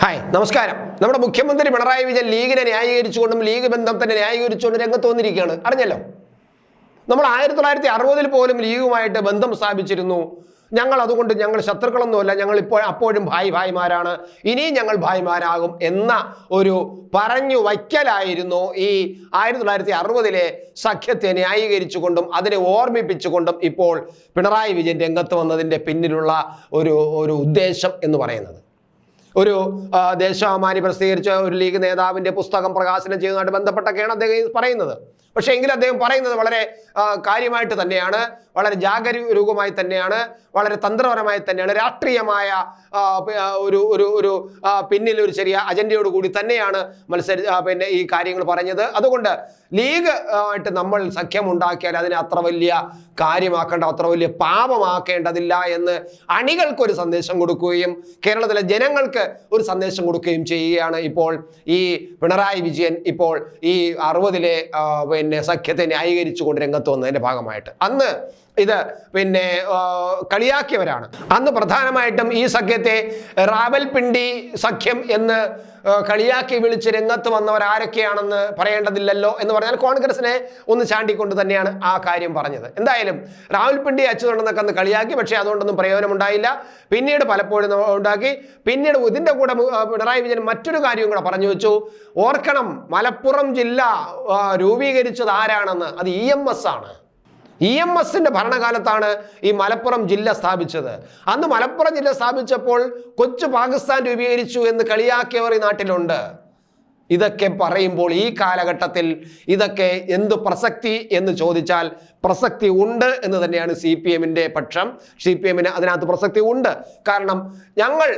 Hi നമസ്കാരം. നമ്മുടെ മുഖ്യമന്ത്രി പിണറായി വിജയൻ ലീഗിനെ ന്യായീകരിച്ചുകൊണ്ടും ലീഗ് ബന്ധം തന്നെ ന്യായീകരിച്ചുകൊണ്ട് രംഗത്ത് വന്നിരിക്കുകയാണ്. അറിഞ്ഞല്ലോ, നമ്മൾ 1960 പോലും ലീഗുമായിട്ട് ബന്ധം സ്ഥാപിച്ചിരുന്നു. അതുകൊണ്ട് ഞങ്ങൾ ശത്രുക്കളൊന്നുമല്ല, ഞങ്ങൾ അപ്പോഴും ഭായിമാരാണ്, ഇനിയും ഞങ്ങൾ ഭായിമാരാകും എന്ന ഒരു പറഞ്ഞു വയ്ക്കലായിരുന്നു ഈ 1960 സഖ്യത്തെ ന്യായീകരിച്ചുകൊണ്ടും അതിനെ ഓർമ്മിപ്പിച്ചുകൊണ്ടും ഇപ്പോൾ പിണറായി വിജയൻ രംഗത്ത് വന്നതിൻ്റെ പിന്നിലുള്ള ഒരു ഉദ്ദേശം എന്ന് പറയുന്നത്. ഒരു ദേശാഭിമാനി പ്രസിദ്ധീകരിച്ച ഒരു ലീഗ് നേതാവിൻ്റെ പുസ്തകം പ്രകാശനം ചെയ്യുന്നതുമായിട്ട് ബന്ധപ്പെട്ടൊക്കെയാണ് അദ്ദേഹം പറയുന്നത്. പക്ഷേ എങ്കിലും അദ്ദേഹം പറയുന്നത് വളരെ കാര്യമായിട്ട് തന്നെയാണ്, വളരെ ജാഗരൂകമായി തന്നെയാണ്, വളരെ തന്ത്രപരമായി തന്നെയാണ്, രാഷ്ട്രീയമായ ഒരു പിന്നിൽ ഒരു ചെറിയ അജണ്ടയോട് കൂടി തന്നെയാണ് പിന്നെ ഈ കാര്യങ്ങൾ പറഞ്ഞത്. അതുകൊണ്ട് ലീഗ് ആയിട്ട് നമ്മൾ സഖ്യമുണ്ടാക്കിയാൽ അതിനെ അത്ര വലിയ കാര്യമാക്കേണ്ട, അത്ര വലിയ പാപമാക്കേണ്ടതില്ല എന്ന് അണികൾക്കൊരു സന്ദേശം കൊടുക്കുകയും കേരളത്തിലെ ജനങ്ങൾക്ക് ഒരു സന്ദേശം കൊടുക്കുകയും ചെയ്യുകയാണ് ഇപ്പോൾ ഈ പിണറായി വിജയൻ ഇപ്പോൾ ഈ 60 പിന്നെ സഖ്യത്തെ ന്യായീകരിച്ചുകൊണ്ട് രംഗത്ത് വന്നതിൻ്റെ ഭാഗമായിട്ട്. അന്ന് ഇത് പിന്നെ കളിയാക്കിയവരാണ്. അന്ന് പ്രധാനമായിട്ടും ഈ സഖ്യത്തെ റാവൽപിണ്ടി സഖ്യം എന്ന് കളിയാക്കി വിളിച്ച് രംഗത്ത് വന്നവർ ആരൊക്കെയാണെന്ന് പറയേണ്ടതില്ലല്ലോ എന്ന് പറഞ്ഞാൽ കോൺഗ്രസിനെ ഒന്ന് ചാണ്ടിക്കൊണ്ട് തന്നെയാണ് ആ കാര്യം പറഞ്ഞത്. എന്തായാലും റാവൽപിണ്ടി അച്യുതണ്ടെന്നൊക്കെ അന്ന് കളിയാക്കി, പക്ഷേ അതുകൊണ്ടൊന്നും പ്രയോജനമുണ്ടായില്ല. പിന്നീട് പലപ്പോഴും ഉണ്ടാക്കി. പിന്നീട് ഇതിൻ്റെ കൂടെ പിണറായി വിജയൻ മറ്റൊരു കാര്യം കൂടെ പറഞ്ഞു വെച്ചു. ഓർക്കണം, മലപ്പുറം ജില്ല രൂപീകരിച്ചത് ആരാണെന്ന്? അത് EMS ആണ്. EMSന്റെ ഭരണകാലത്താണ് ഈ മലപ്പുറം ജില്ല സ്ഥാപിച്ചത്. അന്ന് മലപ്പുറം ജില്ല സ്ഥാപിച്ചപ്പോൾ കൊച്ചു പാകിസ്ഥാൻ രൂപീകരിച്ചു എന്ന് കളിയാക്കിയവർ ഈ നാട്ടിലുണ്ട്. ഇതൊക്കെ പറയുമ്പോൾ ഈ കാലഘട്ടത്തിൽ ഇതൊക്കെ എന്ത് പ്രസക്തി എന്ന് ചോദിച്ചാൽ പ്രസക്തി ഉണ്ട് എന്ന് തന്നെയാണ് CPMന്റെ പക്ഷം. CPMന് അതിനകത്ത് പ്രസക്തി ഉണ്ട്. കാരണം ഞങ്ങൾ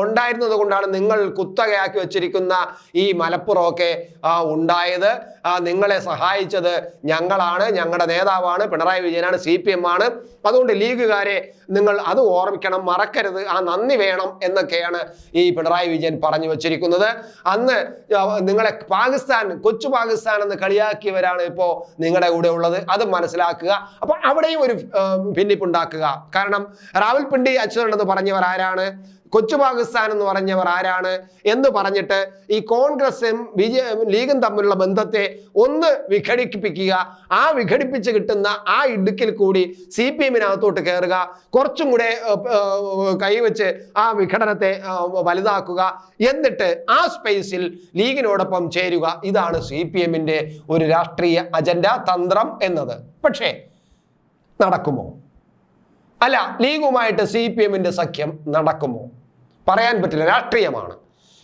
ഉണ്ടായിരുന്നത് കൊണ്ടാണ് നിങ്ങൾ കുത്തകയാക്കി വെച്ചിരിക്കുന്ന ഈ മലപ്പുറമൊക്കെ ഉണ്ടായത്. നിങ്ങളെ സഹായിച്ചത് ഞങ്ങളാണ്, ഞങ്ങളുടെ നേതാവാണ്, പിണറായി വിജയനാണ്, CPM ആണ്. അതുകൊണ്ട് ലീഗുകാരെ നിങ്ങൾ അത് ഓർമ്മിക്കണം, മറക്കരുത്, ആ നന്ദി വേണം എന്നൊക്കെയാണ് ഈ പിണറായി വിജയൻ പറഞ്ഞു വച്ചിരിക്കുന്നത്. അന്ന് നിങ്ങളെ കൊച്ചു പാകിസ്ഥാൻ എന്ന് കളിയാക്കിയവരാണ് ഇപ്പോൾ നിങ്ങളുടെ കൂടെ ഉള്ളത്. അത് മനസ്സിലാക്കുക. അപ്പൊ അവിടെയും ഒരു ഭിന്നിപ്പുണ്ടാക്കുക. കാരണം റാവൽപിണ്ടി അച്യുതണ്ടെന്ന് പറഞ്ഞവർ ആരാണ്, കൊച്ചു പാകിസ്ഥാൻ എന്ന് പറഞ്ഞവർ ആരാണ് എന്ന് പറഞ്ഞിട്ട് ഈ കോൺഗ്രസും ലീഗും തമ്മിലുള്ള ബന്ധത്തെ ഒന്ന് വിഘടിപ്പിക്കുക. ആ വിഘടിപ്പിച്ച് കിട്ടുന്ന ആ ഇടുക്കിൽ കൂടി CPMനകത്തോട്ട് കയറുക, കുറച്ചും കൂടെ കൈവച്ച് ആ വിഘടനത്തെ വലുതാക്കുക, എന്നിട്ട് ആ സ്പേസിൽ ലീഗിനോടൊപ്പം ചേരുക. ഇതാണ് CPMന്റെ ഒരു രാഷ്ട്രീയ അജണ്ട, തന്ത്രം എന്നത്. പക്ഷേ നടക്കുമോ? അല്ല, ലീഗുമായിട്ട് CPMന്റെ സഖ്യം നടക്കുമോ? പറയാൻ പറ്റില്ല. രാഷ്ട്രീയമാണ്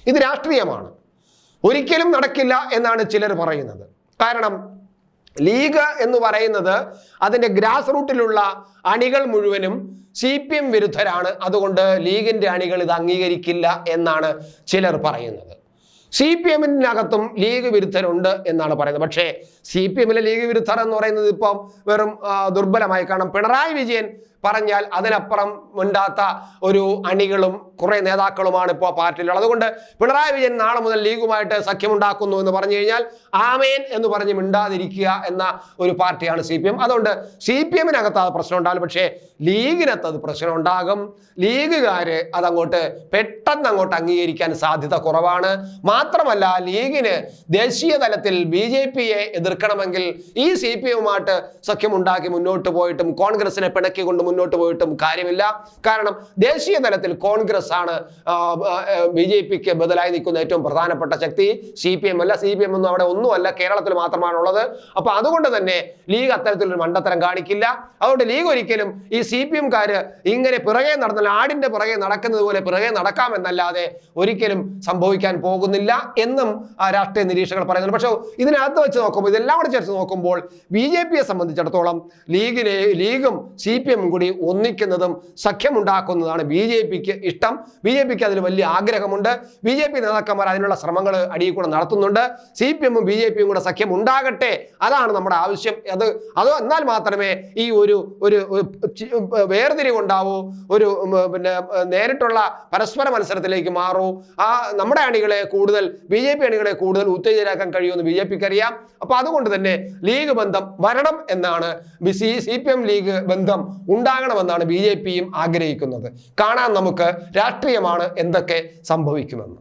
ഇത്, രാഷ്ട്രീയമാണ്. ഒരിക്കലും നടക്കില്ല എന്നാണ് ചിലർ പറയുന്നത്. കാരണം ലീഗ് എന്ന് പറയുന്നത് അതിൻ്റെ ഗ്രാസ് റൂട്ടിലുള്ള അണികൾ മുഴുവനും CPM വിരുദ്ധരാണ്. അതുകൊണ്ട് ലീഗിൻ്റെ അണികൾ ഇത് അംഗീകരിക്കില്ല എന്നാണ് ചിലർ പറയുന്നത്. CPMനകത്തും ലീഗ് വിരുദ്ധരുണ്ട് എന്നാണ് പറയുന്നത്. പക്ഷേ CPMലെ ലീഗ് വിരുദ്ധർ എന്ന് പറയുന്നത് ഇപ്പം വെറും ദുർബലമായി. കാരണം പിണറായി വിജയൻ പറഞ്ഞാൽ അതിനപ്പുറം മിണ്ടാത്ത ഒരു അണികളും കുറെ നേതാക്കളുമാണ് ഇപ്പോൾ പാർട്ടിയിലുള്ളത്. അതുകൊണ്ട് പിണറായി വിജയൻ നാളെ മുതൽ ലീഗുമായിട്ട് സഖ്യമുണ്ടാക്കുന്നു എന്ന് പറഞ്ഞു കഴിഞ്ഞാൽ ആമേൻ എന്ന് പറഞ്ഞ് മിണ്ടാതിരിക്കുക എന്ന ഒരു പാർട്ടിയാണ് CPM. അതുകൊണ്ട് CPMനകത്ത് അത് പ്രശ്നം ഉണ്ടാകും, പക്ഷേ ലീഗിനകത്ത് അത് പ്രശ്നം ഉണ്ടാകും. ലീഗുകാര് അതങ്ങോട്ട് പെട്ടെന്ന് അങ്ങോട്ട് അംഗീകരിക്കാൻ സാധ്യത കുറവാണ്. മാത്രമല്ല, ലീഗിന് ദേശീയ തലത്തിൽ BJPയെ എതിർക്കണമെങ്കിൽ ഈ CPMുമായിട്ട് സഖ്യമുണ്ടാക്കി മുന്നോട്ട് പോയിട്ടും കോൺഗ്രസിനെ പിണക്കിക്കൊണ്ട് മുന്നോട്ട് പോയിട്ടും കാര്യമില്ല. കാരണം ദേശീയ തലത്തിൽ കോൺഗ്രസ് ആണ് BJPക്ക് ബദലായി നിൽക്കുന്ന ഏറ്റവും പ്രധാനപ്പെട്ട ശക്തി. CPM അല്ല. CPM ഒന്നും അവിടെ ഒന്നുമല്ല, കേരളത്തിൽ മാത്രമാണുള്ളത്. അപ്പൊ അതുകൊണ്ട് തന്നെ ലീഗ് അത്തരത്തിലൊരു മണ്ടത്തരം കാണിക്കില്ല. അതുകൊണ്ട് ലീഗ് ഒരിക്കലും ഈ CPMകാര് ഇങ്ങനെ പിറകെ നടന്നാൽ ആടിന്റെ പിറകെ നടക്കുന്നത് പോലെ പിറകെ നടക്കാമെന്നല്ലാതെ ഒരിക്കലും സംഭവിക്കാൻ പോകുന്നില്ല എന്നും രാഷ്ട്രീയ നിരീക്ഷകർ പറയുന്നുണ്ട്. പക്ഷേ ഇതിനകത്ത് വെച്ച് നോക്കുമ്പോൾ, ഇതെല്ലാം കൂടെ ചേർത്ത് നോക്കുമ്പോൾ BJPയെ സംബന്ധിച്ചിടത്തോളം ലീഗും CPM കൂടി ഒന്നിക്കുന്നതും സഖ്യമുണ്ടാക്കുന്നതാണ് BJPക്ക് ഇഷ്ടം. BJPക്ക് അതിൽ വലിയ ആഗ്രഹമുണ്ട്. BJP നേതാക്കന്മാർ അതിനുള്ള ശ്രമങ്ങൾ അടിയിൽ കൂടെ നടത്തുന്നുണ്ട്. CPMും BJPയും കൂടെ സഖ്യം ഉണ്ടാകട്ടെ, അതാണ് നമ്മുടെ ആവശ്യം. അത് എന്നാൽ മാത്രമേ ഈ ഒരു വേർതിരിവുണ്ടാവൂ, ഒരു പിന്നെ നേരിട്ടുള്ള പരസ്പര മത്സരത്തിലേക്ക് മാറൂ. നമ്മുടെ അണികളെ കൂടുതൽ BJP അണികളെ കൂടുതൽ ഉത്തേജനമാക്കാൻ കഴിയുമെന്ന് BJPക്ക് അറിയാം. അപ്പൊ അതുകൊണ്ട് തന്നെ ലീഗ് ബന്ധം വരണം എന്നാണ്, CPM ലീഗ് ബന്ധം ഉണ്ടാകണമെന്നാണ് BJPയും ആഗ്രഹിക്കുന്നത്. കാണാൻ നമുക്ക് രാഷ്ട്രീയമാണ് എന്തൊക്കെ സംഭവിക്കുമെന്ന്.